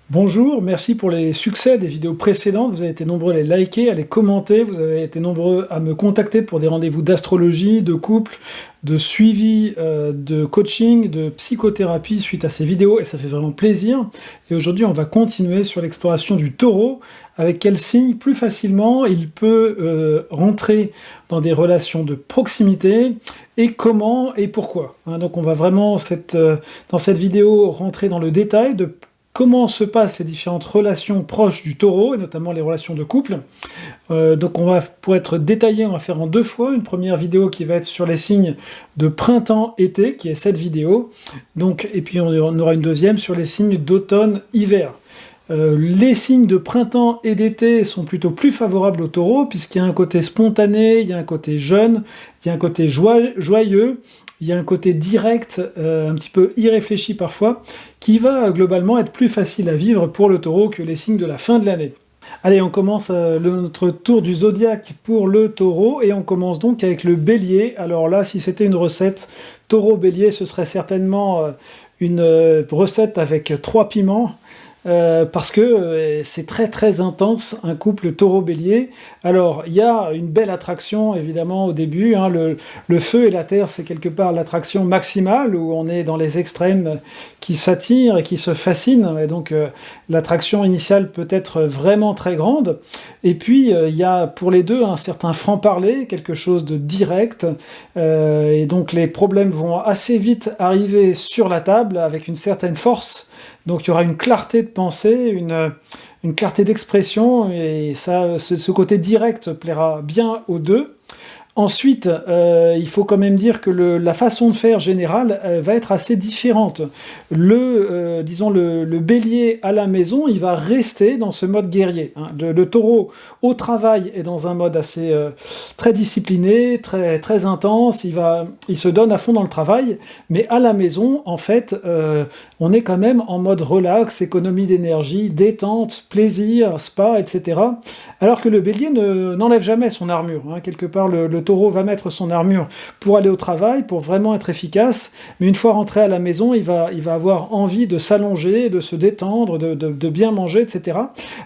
Bonjour, merci pour les succès des vidéos précédentes. Vous avez été nombreux à les liker, à les commenter. Vous avez été nombreux à me contacter pour des rendez-vous d'astrologie, de couple, de suivi, de coaching, de psychothérapie suite à ces vidéos et ça fait vraiment plaisir. Et aujourd'hui, on va continuer sur l'exploration du taureau. Avec quel signe, plus facilement, il peut rentrer dans des relations de proximité et comment et pourquoi. Donc on va vraiment, dans cette vidéo, rentrer dans le détail de comment se passent les différentes relations proches du taureau, et notamment les relations de couple. Donc pour être détaillé, on va faire en deux fois. Une première vidéo qui va être sur les signes de printemps-été, qui est cette vidéo. Et puis on aura une deuxième sur les signes d'automne-hiver. Les signes de printemps et d'été sont plutôt plus favorables au taureau, puisqu'il y a un côté spontané, il y a un côté jeune, il y a un côté joyeux, il y a un côté direct, un petit peu irréfléchi parfois, qui va globalement être plus facile à vivre pour le taureau que les signes de la fin de l'année. Allez, on commence notre tour du zodiaque pour le taureau, et on commence donc avec le bélier. Alors là, si c'était une recette taureau-bélier, ce serait certainement une recette avec 3 piments, parce que c'est très très intense, un couple taureau-bélier. Alors, il y a une belle attraction, évidemment, au début. Le feu et la terre, c'est quelque part l'attraction maximale, où on est dans les extrêmes qui s'attirent et qui se fascinent. Et donc, l'attraction initiale peut être vraiment très grande. Et puis, il y a pour les deux un certain franc-parler, quelque chose de direct. Et donc, les problèmes vont assez vite arriver sur la table, avec une certaine force. Donc il y aura une clarté de pensée, une clarté d'expression, et ça, ce côté direct plaira bien aux deux. Ensuite, il faut quand même dire que la façon de faire générale va être assez différente. Disons le bélier à la maison, il va rester dans ce mode guerrier. Le taureau au travail est dans un mode assez très discipliné, très, très intense, il se donne à fond dans le travail, mais à la maison, en fait, on est quand même en mode relax, économie d'énergie, détente, plaisir, spa, etc. Alors que le bélier n'enlève jamais son armure. Quelque part, le taureau va mettre son armure pour aller au travail, pour vraiment être efficace, mais une fois rentré à la maison, il va avoir envie de s'allonger, de se détendre, de bien manger, etc.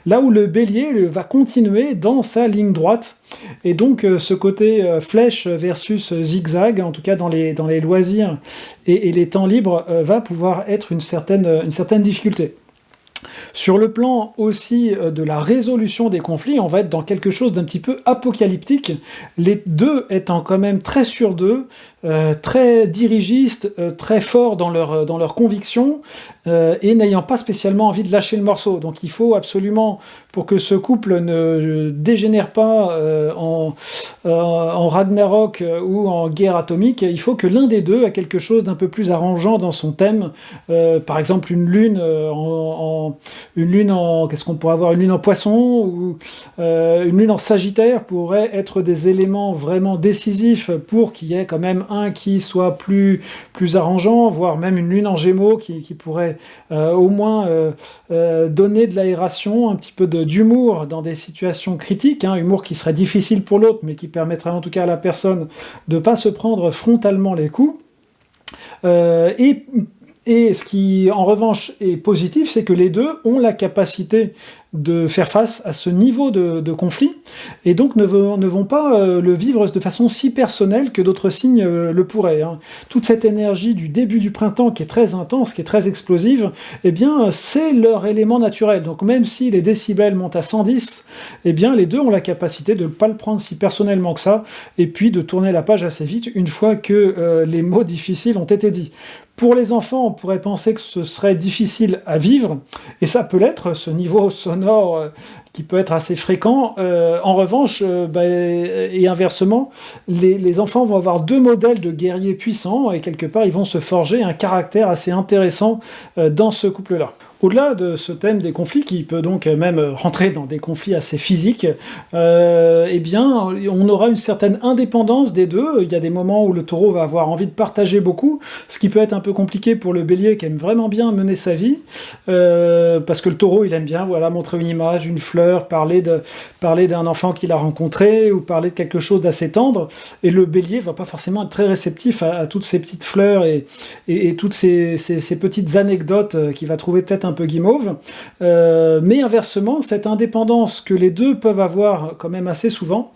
Là où le bélier va continuer dans sa ligne droite, et donc ce côté flèche versus zigzag, en tout cas dans les loisirs et les temps libres, va pouvoir être une certaine difficulté. Sur le plan aussi de la résolution des conflits, on va être dans quelque chose d'un petit peu apocalyptique, les deux étant quand même très sûrs d'eux, très dirigistes, très forts dans leurs convictions, et n'ayant pas spécialement envie de lâcher le morceau. Donc il faut absolument, pour que ce couple ne dégénère pas en Ragnarok ou en guerre atomique, il faut que l'un des deux ait quelque chose d'un peu plus arrangeant dans son thème. Par exemple, une lune qu'est-ce qu'on pourrait avoir, une lune en poisson ou une lune en sagittaire pourrait être des éléments vraiment décisifs pour qu'il y ait quand même un qui soit plus arrangeant, voire même une lune en gémeaux qui pourrait au moins donner de l'aération, un petit peu d'humour dans des situations critiques, humour qui serait difficile pour l'autre, mais qui permettrait en tout cas à la personne de ne pas se prendre frontalement les coups. Et ce qui, en revanche, est positif, c'est que les deux ont la capacité de faire face à ce niveau de conflit, et donc ne vont pas le vivre de façon si personnelle que d'autres signes le pourraient. Toute cette énergie du début du printemps qui est très intense, qui est très explosive, eh bien, c'est leur élément naturel. Donc même si les décibels montent à 110, eh bien, les deux ont la capacité de ne pas le prendre si personnellement que ça, et puis de tourner la page assez vite une fois que les mots difficiles ont été dits. Pour les enfants, on pourrait penser que ce serait difficile à vivre, et ça peut l'être, ce niveau sonore qui peut être assez fréquent. En revanche, et inversement, les enfants vont avoir deux modèles de guerriers puissants, et quelque part, ils vont se forger un caractère assez intéressant dans ce couple-là. Au-delà de ce thème des conflits, qui peut donc même rentrer dans des conflits assez physiques, eh bien, on aura une certaine indépendance des deux. Il y a des moments où le taureau va avoir envie de partager beaucoup, ce qui peut être un peu compliqué pour le bélier qui aime vraiment bien mener sa vie, parce que le taureau, il aime bien montrer une image, une fleur, parler d'un enfant qu'il a rencontré, ou parler de quelque chose d'assez tendre, et le bélier va pas forcément être très réceptif à toutes ces petites fleurs et toutes ces petites anecdotes qu'il va trouver peut-être un peu guimauve. Mais inversement, cette indépendance que les deux peuvent avoir quand même assez souvent,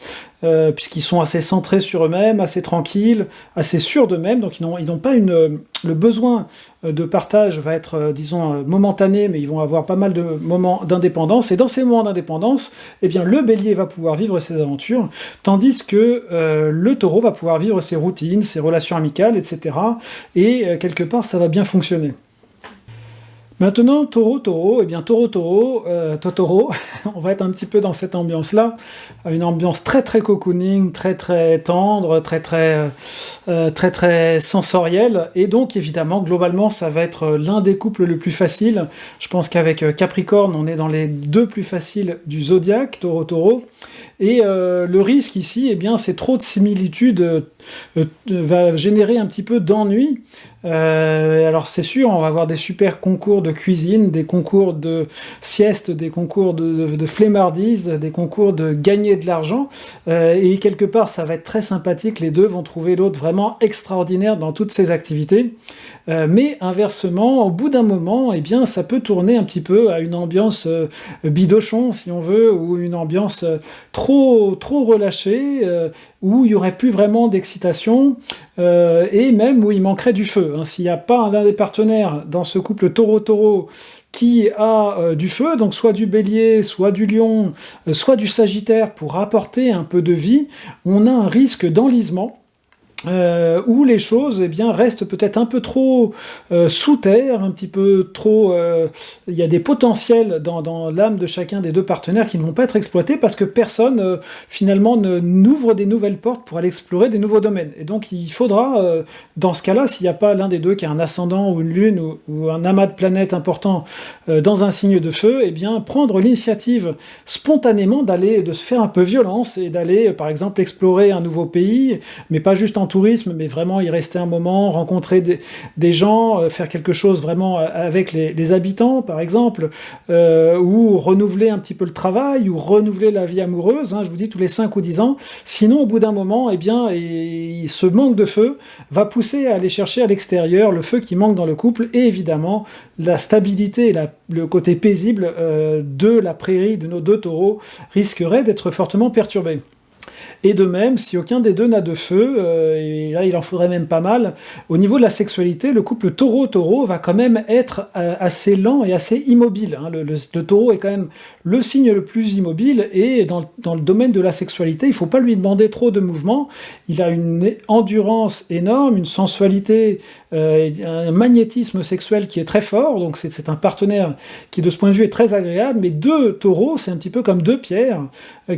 puisqu'ils sont assez centrés sur eux-mêmes, assez tranquilles, assez sûrs d'eux-mêmes, donc ils n'ont pas le besoin de partage va être, disons, momentané, mais ils vont avoir pas mal de moments d'indépendance, et dans ces moments d'indépendance, eh bien, le bélier va pouvoir vivre ses aventures, tandis que le taureau va pouvoir vivre ses routines, ses relations amicales, etc., et quelque part, ça va bien fonctionner. Maintenant, Taureau, eh bien Taureau, Totoro, on va être un petit peu dans cette ambiance-là, une ambiance très très cocooning, très très tendre, très très sensorielle, et donc évidemment, globalement, ça va être l'un des couples le plus facile. Je pense qu'avec Capricorne, on est dans les deux plus faciles du zodiaque, Taureau, et le risque ici, eh bien, c'est trop de similitudes va générer un petit peu d'ennui. Alors c'est sûr, on va avoir des super concours de cuisine, des concours de sieste, des concours de flemmardise, des concours de gagner de l'argent, et quelque part ça va être très sympathique, les deux vont trouver l'autre vraiment extraordinaire dans toutes ces activités, mais inversement, au bout d'un moment, eh bien, ça peut tourner un petit peu à une ambiance bidochon, si on veut, ou une ambiance trop relâchée, où il n'y aurait plus vraiment d'excitation, et même où il manquerait du feu. S'il n'y a pas un des partenaires dans ce couple taureau-taureau qui a du feu, donc soit du bélier, soit du lion, soit du sagittaire, pour apporter un peu de vie, on a un risque d'enlisement, où les choses, eh bien, restent peut-être un peu trop sous terre, un petit peu trop... il y a des potentiels dans l'âme de chacun des deux partenaires qui ne vont pas être exploités parce que personne, finalement, n'ouvre des nouvelles portes pour aller explorer des nouveaux domaines. Et donc, il faudra, dans ce cas-là, s'il n'y a pas l'un des deux qui a un ascendant ou une lune ou un amas de planètes important dans un signe de feu, eh bien, prendre l'initiative spontanément de se faire un peu violence et d'aller, par exemple, explorer un nouveau pays, mais pas juste en tourisme, mais vraiment y rester un moment, rencontrer des gens, faire quelque chose vraiment avec les habitants, par exemple, ou renouveler un petit peu le travail, ou renouveler la vie amoureuse, je vous dis, tous les 5 ou 10 ans. Sinon, au bout d'un moment, eh bien, ce manque de feu va pousser à aller chercher à l'extérieur le feu qui manque dans le couple, et évidemment, la stabilité et le côté paisible de la prairie de nos deux taureaux risquerait d'être fortement perturbé. Et de même, si aucun des deux n'a de feu, et là il en faudrait même pas mal, au niveau de la sexualité, le couple taureau-taureau va quand même être assez lent et assez immobile. Le taureau est quand même le signe le plus immobile, et dans le domaine de la sexualité, il ne faut pas lui demander trop de mouvements. Il a une endurance énorme, une sensualité, un magnétisme sexuel qui est très fort, donc c'est un partenaire qui de ce point de vue est très agréable, mais deux taureaux, c'est un petit peu comme deux pierres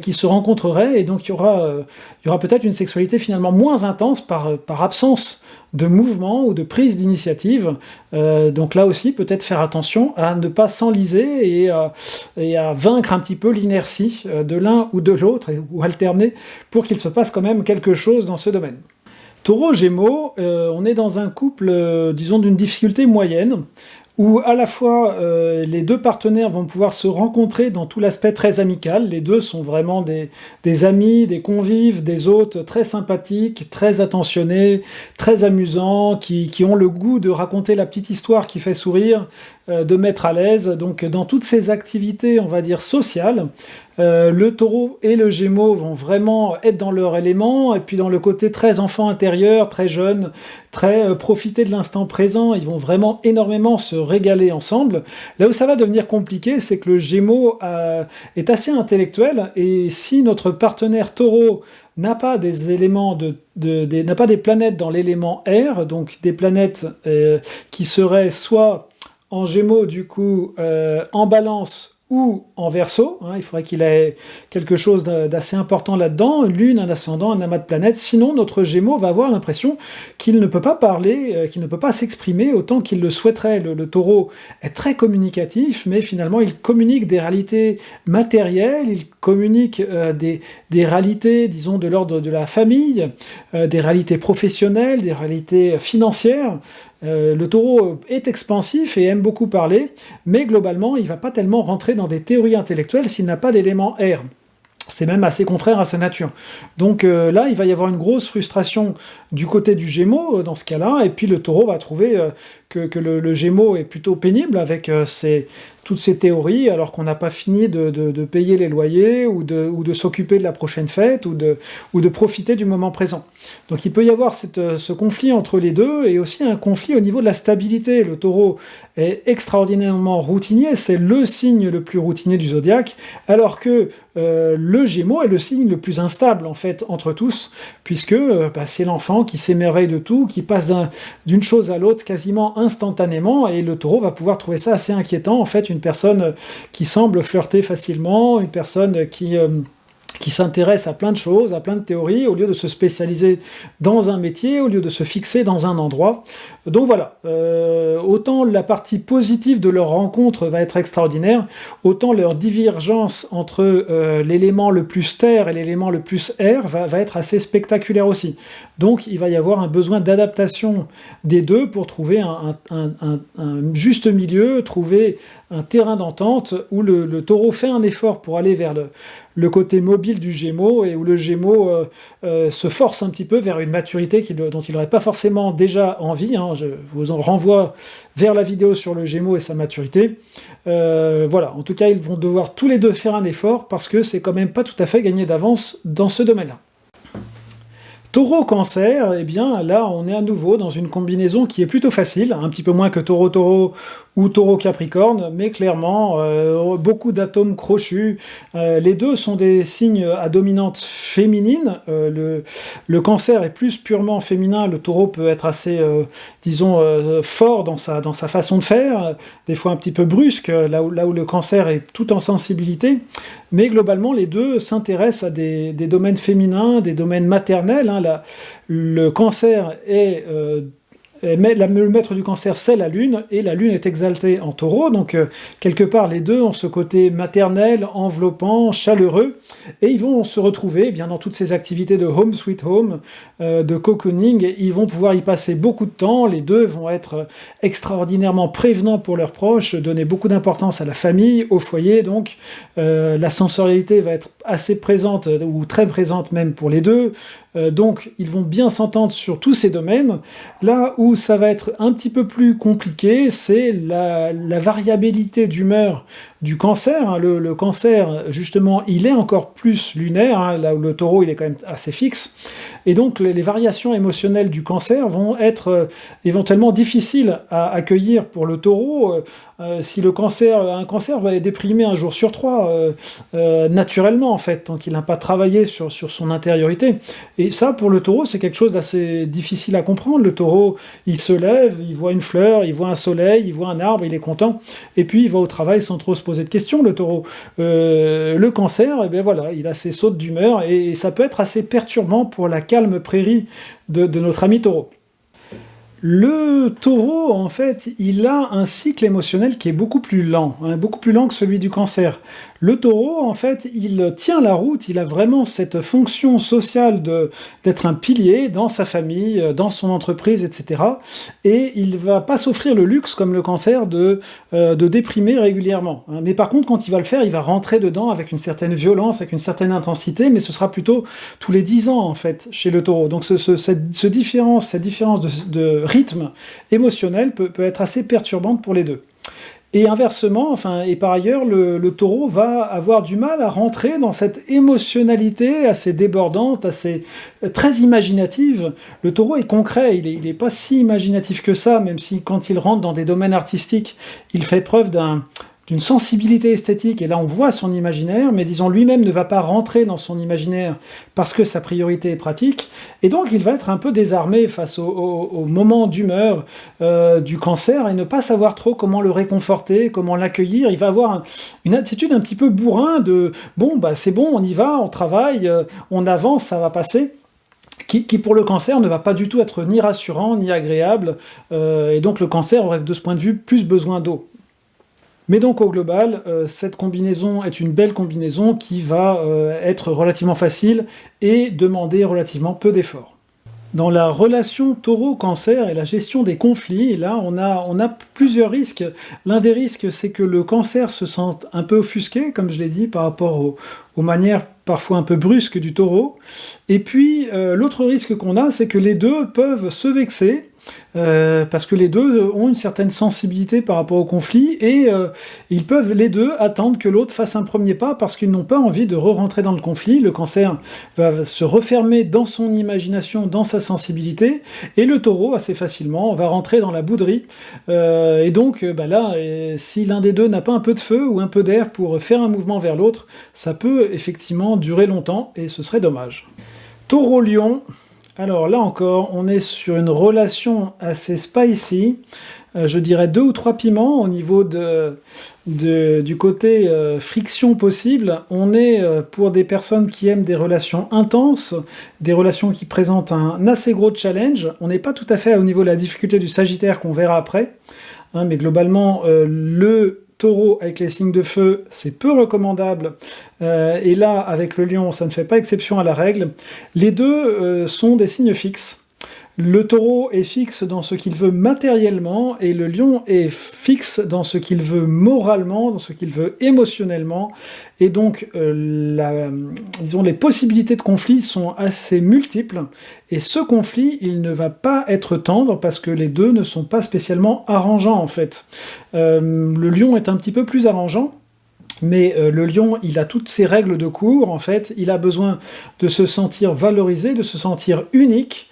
qui se rencontreraient, et donc il y aura peut-être une sexualité finalement moins intense par absence de mouvement ou de prise d'initiative. Donc là aussi, peut-être faire attention à ne pas s'enliser et à vaincre un petit peu l'inertie de l'un ou de l'autre, ou alterner, pour qu'il se passe quand même quelque chose dans ce domaine. Taureau-Gémeaux, on est dans un couple, disons, d'une difficulté moyenne, où à la fois les deux partenaires vont pouvoir se rencontrer dans tout l'aspect très amical. Les deux sont vraiment des amis, des convives, des hôtes très sympathiques, très attentionnés, très amusants, qui ont le goût de raconter la petite histoire qui fait sourire, de mettre à l'aise. Donc dans toutes ces activités, on va dire, sociales, le taureau et le gémeaux vont vraiment être dans leur élément, et puis dans le côté très enfant intérieur, très jeune, très profiter de l'instant présent, ils vont vraiment énormément se régaler ensemble. Là où ça va devenir compliqué, c'est que le gémeaux est assez intellectuel, et si notre partenaire taureau n'a pas des éléments n'a pas des planètes dans l'élément air, donc des planètes qui seraient soit en gémeaux, du coup, en balance, ou en verso, il faudrait qu'il ait quelque chose d'assez important là-dedans, une lune, un ascendant, un amas de planètes, sinon notre Gémeaux va avoir l'impression qu'il ne peut pas parler, qu'il ne peut pas s'exprimer autant qu'il le souhaiterait. Le taureau est très communicatif, mais finalement il communique des réalités matérielles, il communique des réalités, disons, de l'ordre de la famille, des réalités professionnelles, des réalités financières. Le taureau est expansif et aime beaucoup parler, mais globalement, il ne va pas tellement rentrer dans des théories intellectuelles s'il n'a pas d'élément air. C'est même assez contraire à sa nature. Donc là, il va y avoir une grosse frustration du côté du Gémeaux dans ce cas-là, et puis le Taureau va trouver que le Gémeaux est plutôt pénible avec toutes ces théories, alors qu'on n'a pas fini de payer les loyers, ou de s'occuper de la prochaine fête, ou de profiter du moment présent. Donc il peut y avoir ce conflit entre les deux, et aussi un conflit au niveau de la stabilité. Le Taureau est extraordinairement routinier, c'est le signe le plus routinier du zodiaque, alors que le Gémeaux est le signe le plus instable, en fait, entre tous, puisque c'est l'enfant qui s'émerveille de tout, qui passe d'une chose à l'autre quasiment instantanément, et le Taureau va pouvoir trouver ça assez inquiétant, en fait, une personne qui semble flirter facilement, une personne qui s'intéresse à plein de choses, à plein de théories, au lieu de se spécialiser dans un métier, au lieu de se fixer dans un endroit. Donc voilà, autant la partie positive de leur rencontre va être extraordinaire, autant leur divergence entre l'élément le plus terre et l'élément le plus air va être assez spectaculaire aussi. Donc il va y avoir un besoin d'adaptation des deux pour trouver un juste milieu, trouver un terrain d'entente où le Taureau fait un effort pour aller vers le côté mobile du Gémeaux, et où le Gémeaux se force un petit peu vers une maturité dont il n'aurait pas forcément déjà envie. Je vous en renvoie vers la vidéo sur le Gémeaux et sa maturité. Voilà, en tout cas, ils vont devoir tous les deux faire un effort, parce que c'est quand même pas tout à fait gagné d'avance dans ce domaine-là. Taureau-Cancer, eh bien là on est à nouveau dans une combinaison qui est plutôt facile, un petit peu moins que Taureau-Taureau ou Taureau-Capricorne, mais clairement beaucoup d'atomes crochus. Les deux sont des signes à dominante féminine. Le Cancer est plus purement féminin, le Taureau peut être assez, fort dans sa façon de faire, des fois un petit peu brusque, là où le Cancer est tout en sensibilité. Mais globalement, les deux s'intéressent à des domaines féminins, des domaines maternels. Le Cancer est... le maître du Cancer, c'est la Lune, et la Lune est exaltée en Taureau, donc quelque part les deux ont ce côté maternel, enveloppant, chaleureux, et ils vont se retrouver bien dans toutes ces activités de home sweet home, de cocooning, et ils vont pouvoir y passer beaucoup de temps. Les deux vont être extraordinairement prévenants pour leurs proches, donner beaucoup d'importance à la famille, au foyer, donc la sensorialité va être assez présente, ou très présente même pour les deux, donc ils vont bien s'entendre sur tous ces domaines. Là où ça va être un petit peu plus compliqué, c'est la variabilité d'humeur du Cancer. Le Cancer, justement, il est encore plus lunaire, là où le Taureau, il est quand même assez fixe, et donc les variations émotionnelles du Cancer vont être éventuellement difficiles à accueillir pour le Taureau. Si un Cancer va être déprimé un jour sur 3, naturellement, en fait, tant qu'il n'a pas travaillé sur son intériorité. Et ça, pour le Taureau, c'est quelque chose d'assez difficile à comprendre. Le Taureau, il se lève, il voit une fleur, il voit un soleil, il voit un arbre, il est content, et puis il va au travail sans trop se poser de questions, le Taureau. Le Cancer, eh bien voilà, il a ses sautes d'humeur, et ça peut être assez perturbant pour la calme prairie de notre ami Taureau. Le Taureau, en fait, il a un cycle émotionnel qui est beaucoup plus lent que celui du Cancer. Le Taureau, en fait, il tient la route, il a vraiment cette fonction sociale d'être un pilier dans sa famille, dans son entreprise, etc. Et il va pas s'offrir le luxe, comme le Cancer, de déprimer régulièrement. Mais par contre, quand il va le faire, il va rentrer dedans avec une certaine violence, avec une certaine intensité, mais ce sera plutôt tous les 10 ans, en fait, chez le Taureau. Donc cette différence de rythme émotionnel peut être assez perturbante pour les deux. Et inversement, et par ailleurs, le Taureau va avoir du mal à rentrer dans cette émotionnalité assez débordante, assez très imaginative. Le Taureau est concret, il est pas si imaginatif que ça, même si quand il rentre dans des domaines artistiques, il fait preuve d'une sensibilité esthétique, et là on voit son imaginaire, mais disons lui-même ne va pas rentrer dans son imaginaire parce que sa priorité est pratique, et donc il va être un peu désarmé face au moment d'humeur du Cancer, et ne pas savoir trop comment le réconforter, comment l'accueillir. Il va avoir une attitude un petit peu bourrin de « bon, c'est bon, on y va, on travaille, on avance, ça va passer », qui pour le Cancer ne va pas du tout être ni rassurant, ni agréable, et donc le Cancer aurait de ce point de vue plus besoin d'eau. Mais donc au global, cette combinaison est une belle combinaison qui va être relativement facile et demander relativement peu d'efforts. Dans la relation taureau-cancer et la gestion des conflits, là, on a plusieurs risques. L'un des risques, c'est que le cancer se sente un peu offusqué, comme je l'ai dit, par rapport aux manières parfois un peu brusques du taureau. Et puis, l'autre risque qu'on a, c'est que les deux peuvent se vexer, parce que les deux ont une certaine sensibilité par rapport au conflit, et ils peuvent les deux attendre que l'autre fasse un premier pas, parce qu'ils n'ont pas envie de re-rentrer dans le conflit. Le cancer va se refermer dans son imagination, dans sa sensibilité, et le taureau, assez facilement, va rentrer dans la bouderie. Et donc, là, si l'un des deux n'a pas un peu de feu ou un peu d'air pour faire un mouvement vers l'autre, ça peut effectivement durer longtemps, et ce serait dommage. Taureau-lion, alors là encore, on est sur une relation assez spicy, je dirais 2 ou 3 piments au niveau du côté friction possible. On est pour des personnes qui aiment des relations intenses, des relations qui présentent un assez gros challenge. On n'est pas tout à fait au niveau de la difficulté du Sagittaire qu'on verra après, hein, mais globalement, le Taureau avec les signes de feu, c'est peu recommandable. Et là, avec le Lion, ça ne fait pas exception à la règle. Les deux sont des signes fixes. Le Taureau est fixe dans ce qu'il veut matériellement, et le Lion est fixe dans ce qu'il veut moralement, dans ce qu'il veut émotionnellement. Et donc, disons, les possibilités de conflit sont assez multiples. Et ce conflit, il ne va pas être tendre, parce que les deux ne sont pas spécialement arrangeants, en fait. Le Lion est un petit peu plus arrangeant, mais le lion, il a toutes ses règles de cours, en fait. Il a besoin de se sentir valorisé, de se sentir unique.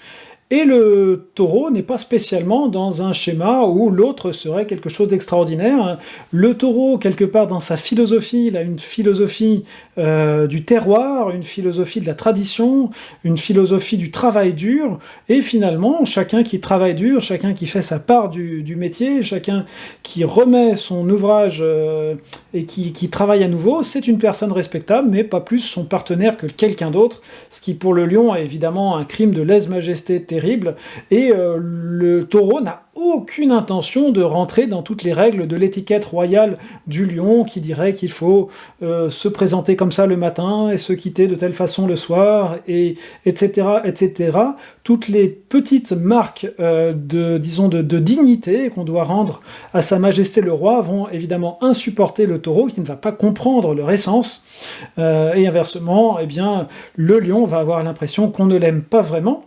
Et le taureau n'est pas spécialement dans un schéma où l'autre serait quelque chose d'extraordinaire. Le taureau, quelque part dans sa philosophie, il a une philosophie du terroir, une philosophie de la tradition, une philosophie du travail dur, et finalement, chacun qui travaille dur, chacun qui fait sa part du métier, chacun qui remet son ouvrage et qui travaille à nouveau, c'est une personne respectable, mais pas plus son partenaire que quelqu'un d'autre, ce qui pour le lion est évidemment un crime de lèse-majesté terrible. Et le taureau n'a aucune intention de rentrer dans toutes les règles de l'étiquette royale du lion, qui dirait qu'il faut se présenter comme ça le matin et se quitter de telle façon le soir, et etc., etc. Toutes les petites marques de dignité qu'on doit rendre à Sa Majesté le Roi vont évidemment insupporter le taureau, qui ne va pas comprendre leur essence, et inversement, eh bien, le lion va avoir l'impression qu'on ne l'aime pas vraiment.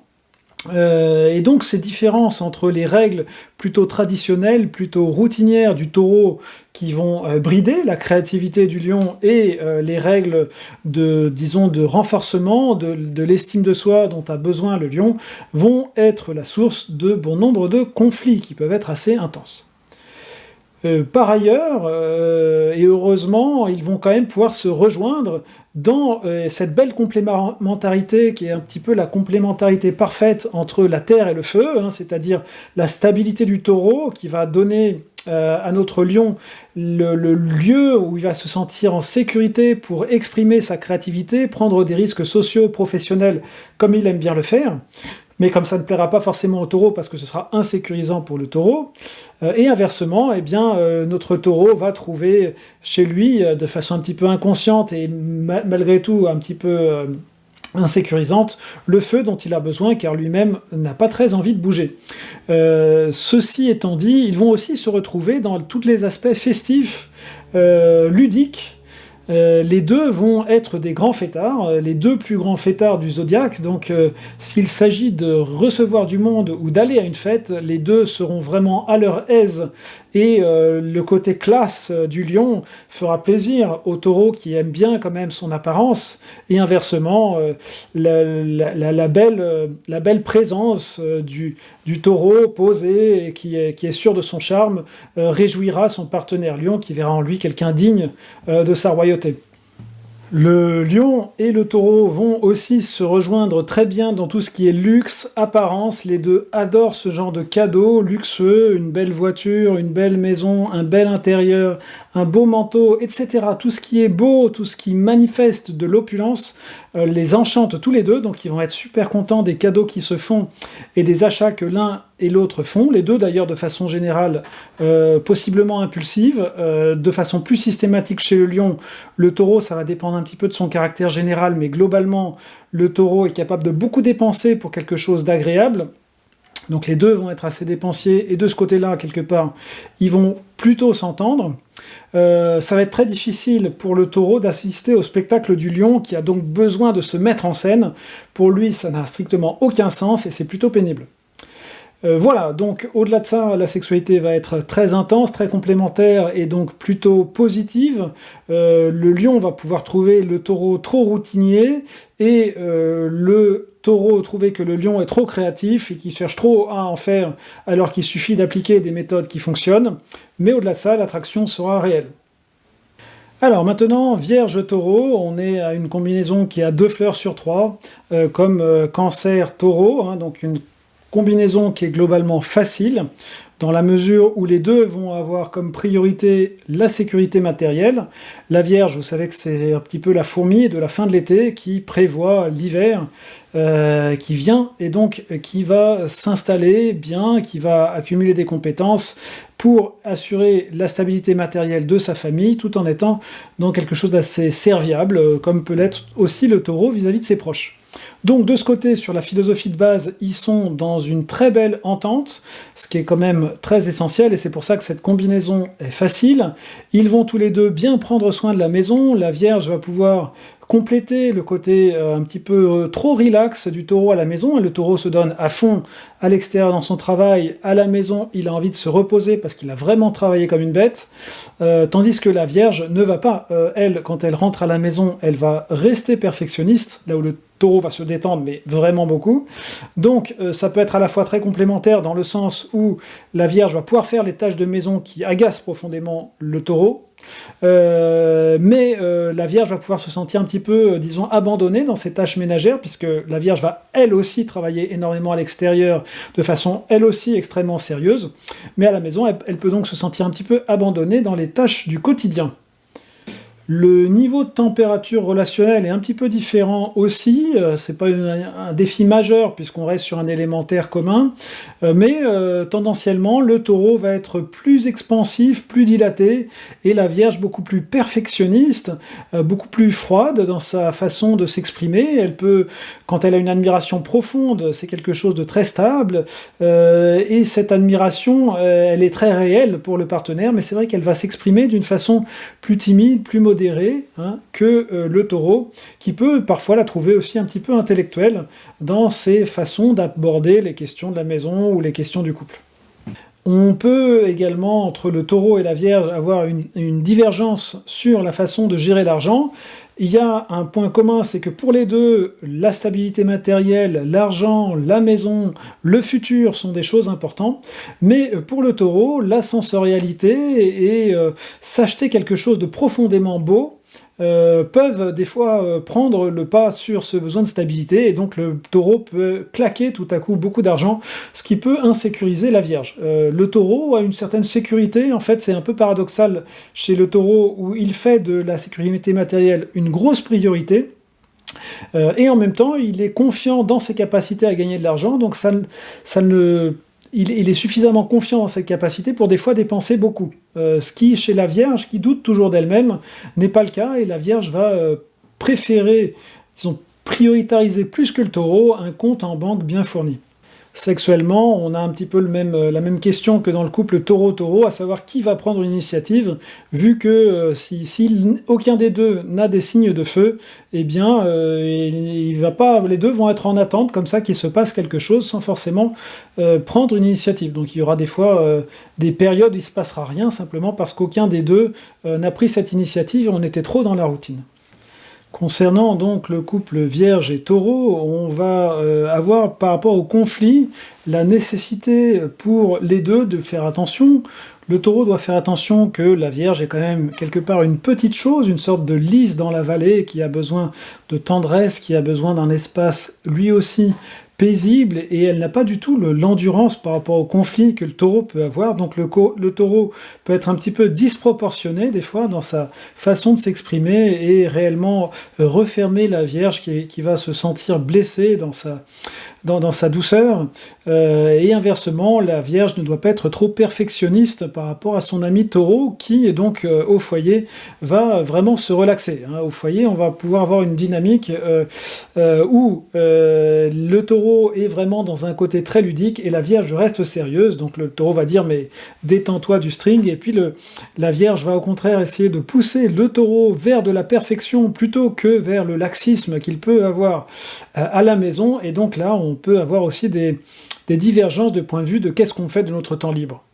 Et donc ces différences entre les règles plutôt traditionnelles, plutôt routinières du taureau, qui vont brider la créativité du lion, et les règles de renforcement de l'estime de soi dont a besoin le lion, vont être la source de bon nombre de conflits qui peuvent être assez intenses. Par ailleurs, et heureusement, ils vont quand même pouvoir se rejoindre dans cette belle complémentarité qui est un petit peu la complémentarité parfaite entre la terre et le feu, hein, c'est-à-dire la stabilité du taureau qui va donner à notre lion le lieu où il va se sentir en sécurité pour exprimer sa créativité, prendre des risques sociaux, professionnels, comme il aime bien le faire. Mais comme ça ne plaira pas forcément au taureau, parce que ce sera insécurisant pour le taureau, et inversement, eh bien, notre taureau va trouver chez lui, de façon un petit peu inconsciente et malgré tout un petit peu insécurisante, le feu dont il a besoin, car lui-même n'a pas très envie de bouger. Ceci étant dit, ils vont aussi se retrouver dans tous les aspects festifs, ludiques. Les deux vont être des grands fêtards, les deux plus grands fêtards du zodiaque, donc s'il s'agit de recevoir du monde ou d'aller à une fête, les deux seront vraiment à leur aise, et le côté classe du lion fera plaisir au taureau qui aime bien quand même son apparence, et inversement, la belle présence du taureau posé et qui est sûr de son charme réjouira son partenaire lion, qui verra en lui quelqu'un digne de sa royauté. Le lion et le taureau vont aussi se rejoindre très bien dans tout ce qui est luxe, apparence. Les deux adorent ce genre de cadeaux luxueux, une belle voiture, une belle maison, un bel intérieur, un beau manteau, etc. Tout ce qui est beau, tout ce qui manifeste de l'opulence, les enchante tous les deux, donc ils vont être super contents des cadeaux qui se font et des achats que l'un et l'autre font, les deux d'ailleurs de façon générale, possiblement impulsive, de façon plus systématique chez le lion. Le taureau, ça va dépendre un petit peu de son caractère général, mais globalement, le taureau est capable de beaucoup dépenser pour quelque chose d'agréable. Donc les deux vont être assez dépensiers, et de ce côté-là, quelque part, ils vont plutôt s'entendre. Ça va être très difficile pour le taureau d'assister au spectacle du lion, qui a donc besoin de se mettre en scène. Pour lui, ça n'a strictement aucun sens, et c'est plutôt pénible. Voilà, donc au-delà de ça, la sexualité va être très intense, très complémentaire et donc plutôt positive. Le lion va pouvoir trouver le taureau trop routinier et le taureau trouver que le lion est trop créatif et qu'il cherche trop à en faire alors qu'il suffit d'appliquer des méthodes qui fonctionnent. Mais au-delà de ça, l'attraction sera réelle. Alors maintenant, Vierge-Taureau, on est à une combinaison qui a 2 fleurs sur 3, comme Cancer-Taureau, hein, donc une combinaison qui est globalement facile, dans la mesure où les deux vont avoir comme priorité la sécurité matérielle. La Vierge, vous savez que c'est un petit peu la fourmi de la fin de l'été qui prévoit l'hiver qui vient et donc qui va s'installer bien, qui va accumuler des compétences pour assurer la stabilité matérielle de sa famille tout en étant dans quelque chose d'assez serviable, comme peut l'être aussi le taureau vis-à-vis de ses proches. Donc de ce côté, sur la philosophie de base, ils sont dans une très belle entente, ce qui est quand même très essentiel, et c'est pour ça que cette combinaison est facile. Ils vont tous les deux bien prendre soin de la maison, la Vierge va pouvoir compléter le côté un petit peu trop relax du taureau à la maison. Le taureau se donne à fond à l'extérieur dans son travail, à la maison il a envie de se reposer parce qu'il a vraiment travaillé comme une bête, tandis que la Vierge ne va pas. Elle, quand elle rentre à la maison, elle va rester perfectionniste, là où le taureau va se détendre, mais vraiment beaucoup. Donc ça peut être à la fois très complémentaire dans le sens où la Vierge va pouvoir faire les tâches de maison qui agacent profondément le taureau, mais la Vierge va pouvoir se sentir un petit peu, disons, abandonnée dans ses tâches ménagères, puisque la Vierge va elle aussi travailler énormément à l'extérieur, de façon elle aussi extrêmement sérieuse, mais à la maison, elle peut donc se sentir un petit peu abandonnée dans les tâches du quotidien. Le niveau de température relationnelle est un petit peu différent aussi, c'est pas un défi majeur puisqu'on reste sur un élémentaire commun, mais tendanciellement le taureau va être plus expansif, plus dilaté, et la Vierge beaucoup plus perfectionniste, beaucoup plus froide dans sa façon de s'exprimer. Elle peut, quand elle a une admiration profonde, c'est quelque chose de très stable, et cette admiration, elle est très réelle pour le partenaire, mais c'est vrai qu'elle va s'exprimer d'une façon plus timide, plus modérée, que le taureau, qui peut parfois la trouver aussi un petit peu intellectuelle dans ses façons d'aborder les questions de la maison ou les questions du couple. On peut également, entre le taureau et la Vierge, avoir une divergence sur la façon de gérer l'argent. Il y a un point commun, c'est que pour les deux, la stabilité matérielle, l'argent, la maison, le futur sont des choses importantes, mais pour le taureau, la sensorialité et s'acheter quelque chose de profondément beau peuvent des fois prendre le pas sur ce besoin de stabilité, et donc le taureau peut claquer tout à coup beaucoup d'argent, ce qui peut insécuriser la Vierge. Le taureau a une certaine sécurité, en fait c'est un peu paradoxal chez le taureau, où il fait de la sécurité matérielle une grosse priorité, et en même temps il est confiant dans ses capacités à gagner de l'argent, donc il est suffisamment confiant dans ses capacités pour des fois dépenser beaucoup. Ce qui, chez la Vierge, qui doute toujours d'elle-même, n'est pas le cas, et la Vierge va préférer, disons, prioritariser plus que le taureau un compte en banque bien fourni. Sexuellement, on a un petit peu la même question que dans le couple taureau-taureau, à savoir qui va prendre une initiative, vu que si aucun des deux n'a des signes de feu, eh bien, les deux vont être en attente, comme ça, qu'il se passe quelque chose, sans forcément prendre une initiative. Donc il y aura des fois des périodes où il ne se passera rien, simplement parce qu'aucun des deux n'a pris cette initiative, et on était trop dans la routine. Concernant donc le couple Vierge et Taureau, on va avoir par rapport au conflit la nécessité pour les deux de faire attention. Le Taureau doit faire attention que la Vierge est quand même quelque part une petite chose, une sorte de lys dans la vallée qui a besoin de tendresse, qui a besoin d'un espace lui aussi paisible et elle n'a pas du tout l'endurance par rapport au conflit que le taureau peut avoir. Donc le taureau peut être un petit peu disproportionné des fois dans sa façon de s'exprimer et réellement refermer la Vierge qui va se sentir blessée dans sa douceur. Et inversement, la Vierge ne doit pas être trop perfectionniste par rapport à son ami taureau qui, donc, au foyer, va vraiment se relaxer. Au foyer, on va pouvoir avoir une dynamique où le taureau est vraiment dans un côté très ludique et la Vierge reste sérieuse. Donc le taureau va dire « mais détends-toi du string » et puis la Vierge va au contraire essayer de pousser le taureau vers de la perfection plutôt que vers le laxisme qu'il peut avoir à la maison. Et donc là, on peut avoir aussi des divergences de point de vue de qu'est-ce qu'on fait de notre temps libre.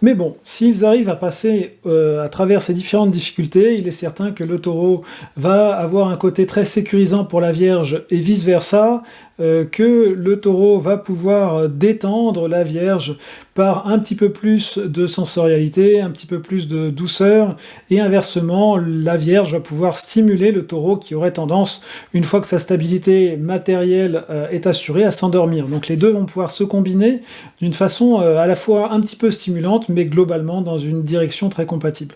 Mais bon, s'ils arrivent à passer à travers ces différentes difficultés, il est certain que le taureau va avoir un côté très sécurisant pour la Vierge et vice-versa, que le taureau va pouvoir détendre la Vierge par un petit peu plus de sensorialité, un petit peu plus de douceur, et inversement, la Vierge va pouvoir stimuler le taureau qui aurait tendance, une fois que sa stabilité matérielle est assurée, à s'endormir. Donc les deux vont pouvoir se combiner d'une façon à la fois un petit peu stimulante, mais globalement dans une direction très compatible.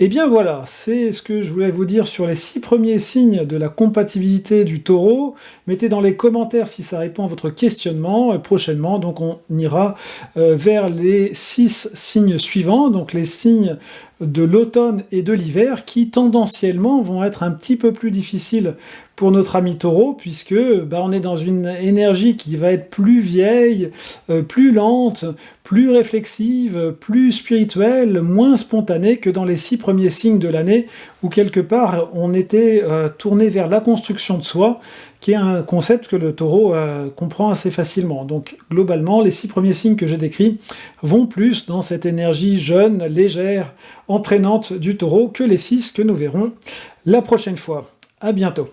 Et bien voilà, c'est ce que je voulais vous dire sur les 6 premiers signes de la compatibilité du taureau. Mettez dans les commentaires si ça répond à votre questionnement. Prochainement, donc on ira vers les 6 signes suivants, donc les signes de l'automne et de l'hiver, qui tendanciellement vont être un petit peu plus difficiles pour notre ami taureau, puisque on est dans une énergie qui va être plus vieille, plus lente, plus réflexive, plus spirituelle, moins spontanée que dans les 6 premiers signes de l'année, où quelque part on était tourné vers la construction de soi, qui est un concept que le taureau comprend assez facilement. Donc globalement, les 6 premiers signes que j'ai décrits vont plus dans cette énergie jeune, légère, entraînante du taureau que les 6 que nous verrons la prochaine fois. À bientôt.